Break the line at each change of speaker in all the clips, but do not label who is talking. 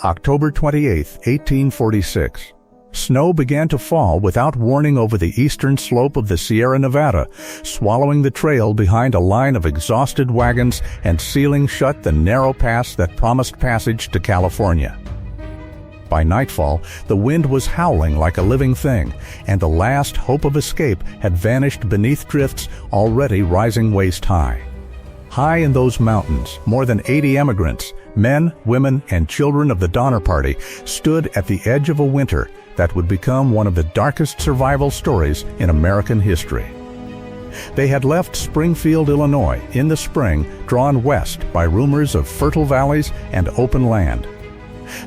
October 28, 1846. Snow began to fall without warning over the eastern slope of the Sierra Nevada, swallowing the trail behind a line of exhausted wagons and sealing shut the narrow pass that promised passage to California. By nightfall, the wind was howling like a living thing, and the last hope of escape had vanished beneath drifts already rising waist-high. High in those mountains, more than 80 emigrants, men, women, and children of the Donner Party, stood at the edge of a winter that would become one of the darkest survival stories in American history. They had left Springfield, Illinois, in the spring, drawn west by rumors of fertile valleys and open land.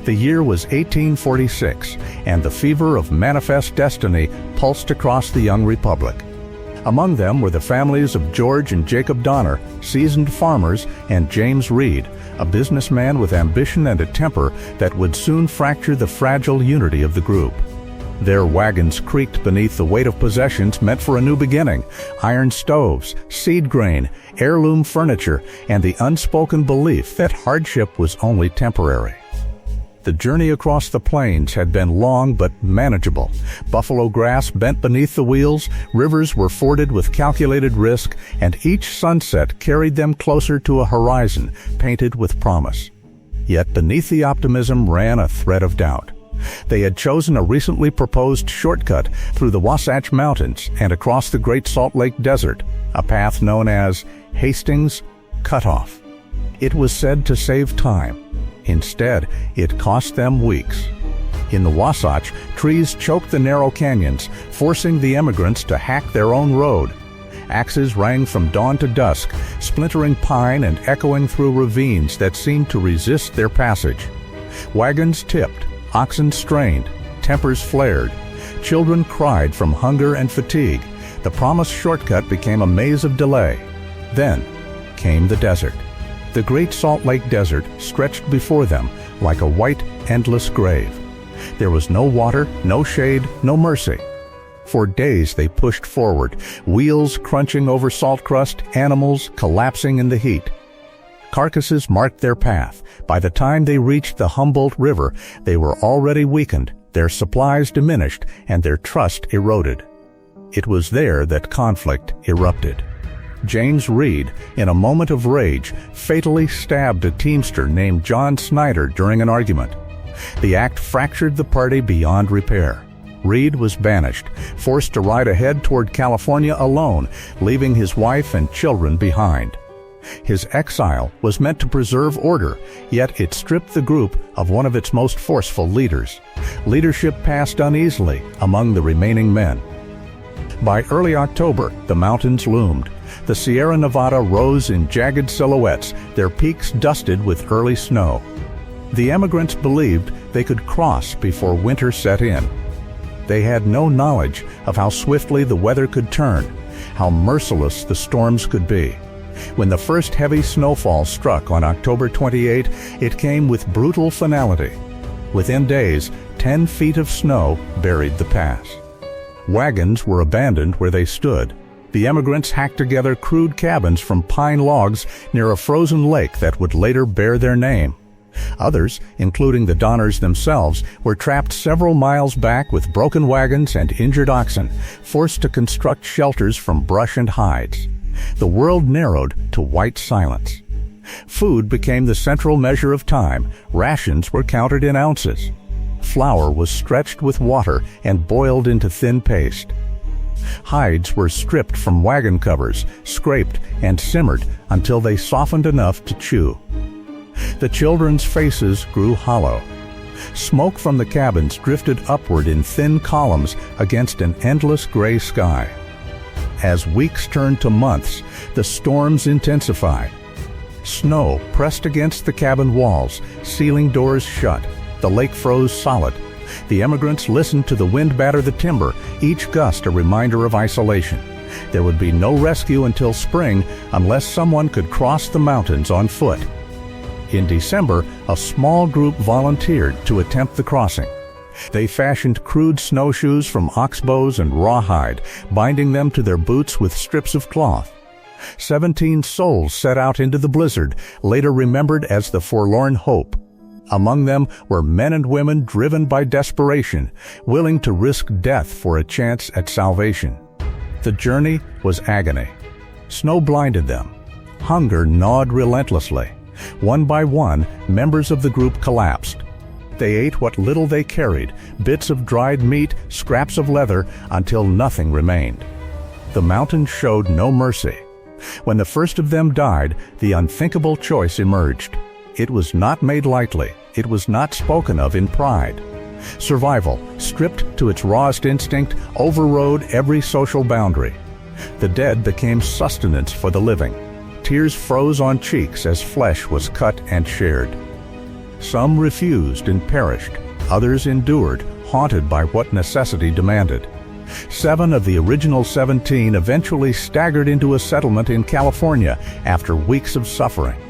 The year was 1846, and the fever of manifest destiny pulsed across the young republic. Among them were the families of George and Jacob Donner, seasoned farmers, and James Reed, a businessman with ambition and a temper that would soon fracture the fragile unity of the group. Their wagons creaked beneath the weight of possessions meant for a new beginning: iron stoves, seed grain, heirloom furniture, and the unspoken belief that hardship was only temporary. The journey across the plains had been long but manageable. Buffalo grass bent beneath the wheels, rivers were forded with calculated risk, and each sunset carried them closer to a horizon painted with promise. Yet beneath the optimism ran a thread of doubt. They had chosen a recently proposed shortcut through the Wasatch Mountains and across the Great Salt Lake Desert, a path known as Hastings Cutoff. It was said to save time. Instead, it cost them weeks. In the Wasatch, trees choked the narrow canyons, forcing the emigrants to hack their own road. Axes rang from dawn to dusk, splintering pine and echoing through ravines that seemed to resist their passage. Wagons tipped, oxen strained, tempers flared. Children cried from hunger and fatigue. The promised shortcut became a maze of delay. Then came the desert. The Great Salt Lake Desert stretched before them like a white, endless grave. There was no water, no shade, no mercy. For days they pushed forward, wheels crunching over salt crust, animals collapsing in the heat. Carcasses marked their path. By the time they reached the Humboldt River, they were already weakened, their supplies diminished, and their trust eroded. It was there that conflict erupted. James Reed, in a moment of rage, fatally stabbed a teamster named John Snyder during an argument. The act fractured the party beyond repair. Reed was banished, forced to ride ahead toward California alone, leaving his wife and children behind. His exile was meant to preserve order, yet it stripped the group of one of its most forceful leaders. Leadership passed uneasily among the remaining men. By early October, the mountains loomed. The Sierra Nevada rose in jagged silhouettes, their peaks dusted with early snow. The emigrants believed they could cross before winter set in. They had no knowledge of how swiftly the weather could turn, how merciless the storms could be. When the first heavy snowfall struck on October 28, it came with brutal finality. Within days, 10 feet of snow buried the pass. Wagons were abandoned where they stood. The emigrants hacked together crude cabins from pine logs near a frozen lake that would later bear their name. Others, including the Donners themselves, were trapped several miles back with broken wagons and injured oxen, forced to construct shelters from brush and hides. The world narrowed to white silence. Food became the central measure of time. Rations were counted in ounces. Flour was stretched with water and boiled into thin paste. Hides were stripped from wagon covers, scraped, and simmered until they softened enough to chew. The children's faces grew hollow. Smoke from the cabins drifted upward in thin columns against an endless gray sky. As weeks turned to months, the storms intensified. Snow pressed against the cabin walls, sealing doors shut. The lake froze solid. The emigrants listened to the wind batter the timber, each gust a reminder of isolation. There would be no rescue until spring unless someone could cross the mountains on foot. In December, a small group volunteered to attempt the crossing. They fashioned crude snowshoes from oxbows and rawhide, binding them to their boots with strips of cloth. 17 souls set out into the blizzard, later remembered as the Forlorn Hope. Among them were men and women driven by desperation, willing to risk death for a chance at salvation. The journey was agony. Snow blinded them. Hunger gnawed relentlessly. One by one, members of the group collapsed. They ate what little they carried, bits of dried meat, scraps of leather, until nothing remained. The mountains showed no mercy. When the first of them died, the unthinkable choice emerged. It was not made lightly. It was not spoken of in pride. Survival, stripped to its rawest instinct, overrode every social boundary. The dead became sustenance for the living. Tears froze on cheeks as flesh was cut and shared. Some refused and perished. Others endured, haunted by what necessity demanded. 7 of the original 17 eventually staggered into a settlement in California after weeks of suffering.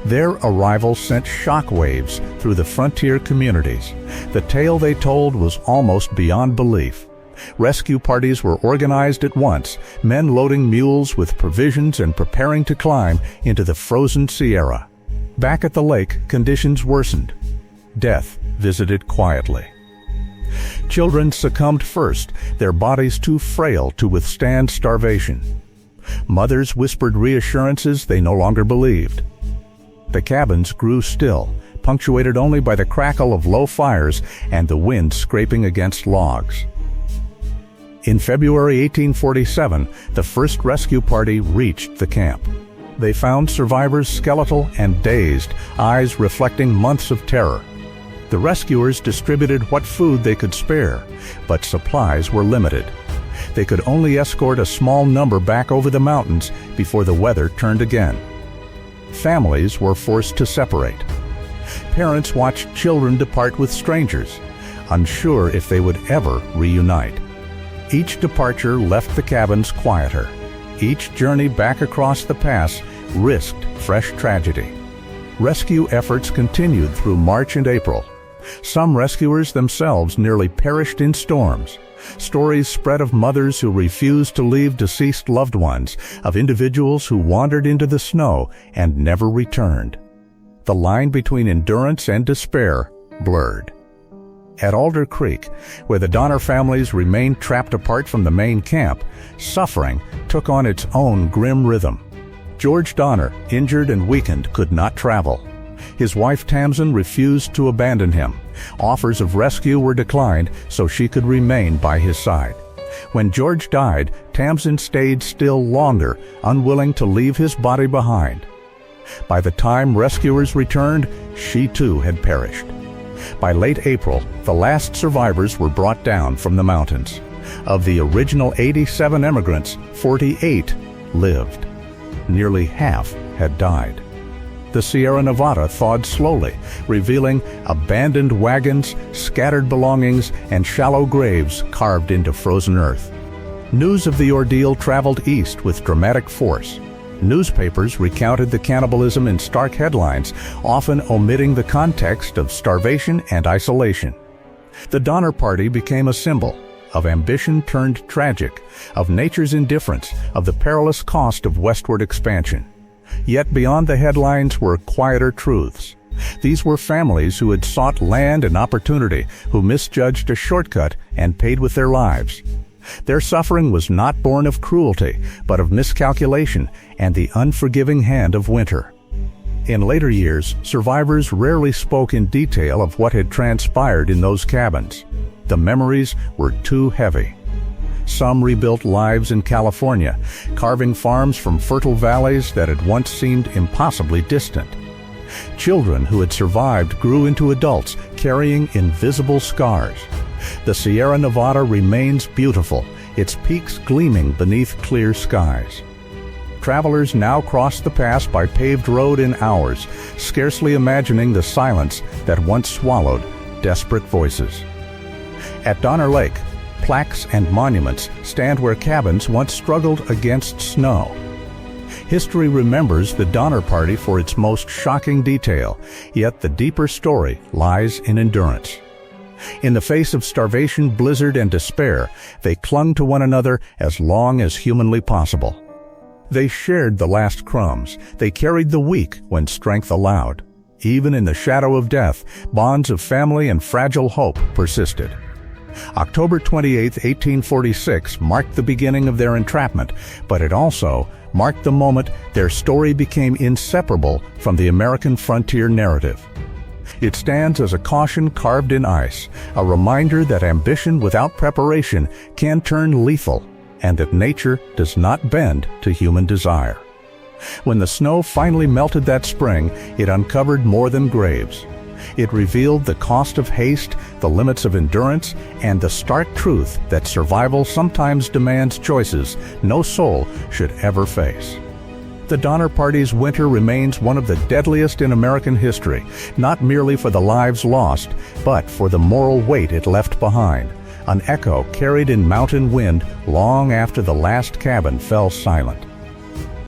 Their arrival sent shockwaves through the frontier communities. The tale they told was almost beyond belief. Rescue parties were organized at once, men loading mules with provisions and preparing to climb into the frozen Sierra. Back at the lake, conditions worsened. Death visited quietly. Children succumbed first, their bodies too frail to withstand starvation. Mothers whispered reassurances they no longer believed. The cabins grew still, punctuated only by the crackle of low fires and the wind scraping against logs. In February 1847, the first rescue party reached the camp. They found survivors skeletal and dazed, eyes reflecting months of terror. The rescuers distributed what food they could spare, but supplies were limited. They could only escort a small number back over the mountains before the weather turned again. Families were forced to separate. Parents watched children depart with strangers, unsure if they would ever reunite. Each departure left the cabins quieter. Each journey back across the pass risked fresh tragedy. Rescue efforts continued through March and April. Some rescuers themselves nearly perished in storms. Stories spread of mothers who refused to leave deceased loved ones, of individuals who wandered into the snow and never returned. The line between endurance and despair blurred. At Alder Creek, where the Donner families remained trapped apart from the main camp, suffering took on its own grim rhythm. George Donner, injured and weakened, could not travel. His wife Tamsin refused to abandon him. Offers of rescue were declined so she could remain by his side. When George died, Tamsin stayed still longer, unwilling to leave his body behind. By the time rescuers returned, she too had perished. By late April, the last survivors were brought down from the mountains. Of the original 87 immigrants, 48 lived. Nearly half had died. The Sierra Nevada thawed slowly, revealing abandoned wagons, scattered belongings, and shallow graves carved into frozen earth. News of the ordeal traveled east with dramatic force. Newspapers recounted the cannibalism in stark headlines, often omitting the context of starvation and isolation. The Donner Party became a symbol of ambition turned tragic, of nature's indifference, of the perilous cost of westward expansion. Yet beyond the headlines were quieter truths. These were families who had sought land and opportunity, who misjudged a shortcut and paid with their lives. Their suffering was not born of cruelty, but of miscalculation and the unforgiving hand of winter. In later years, survivors rarely spoke in detail of what had transpired in those cabins. The memories were too heavy. Some rebuilt lives in California, carving farms from fertile valleys that had once seemed impossibly distant. Children who had survived grew into adults, carrying invisible scars. The Sierra Nevada remains beautiful, its peaks gleaming beneath clear skies. Travelers now cross the pass by paved road in hours, scarcely imagining the silence that once swallowed desperate voices. At Donner Lake, plaques and monuments stand where cabins once struggled against snow. History remembers the Donner Party for its most shocking detail, yet the deeper story lies in endurance. In the face of starvation, blizzard, and despair, they clung to one another as long as humanly possible. They shared the last crumbs. They carried the weak when strength allowed. Even in the shadow of death, bonds of family and fragile hope persisted. October 28, 1846 marked the beginning of their entrapment, but it also marked the moment their story became inseparable from the American frontier narrative. It stands as a caution carved in ice, a reminder that ambition without preparation can turn lethal, and that nature does not bend to human desire. When the snow finally melted that spring, it uncovered more than graves. It revealed the cost of haste, the limits of endurance, and the stark truth that survival sometimes demands choices no soul should ever face. The Donner Party's winter remains one of the deadliest in American history, not merely for the lives lost, but for the moral weight it left behind, an echo carried in mountain wind long after the last cabin fell silent.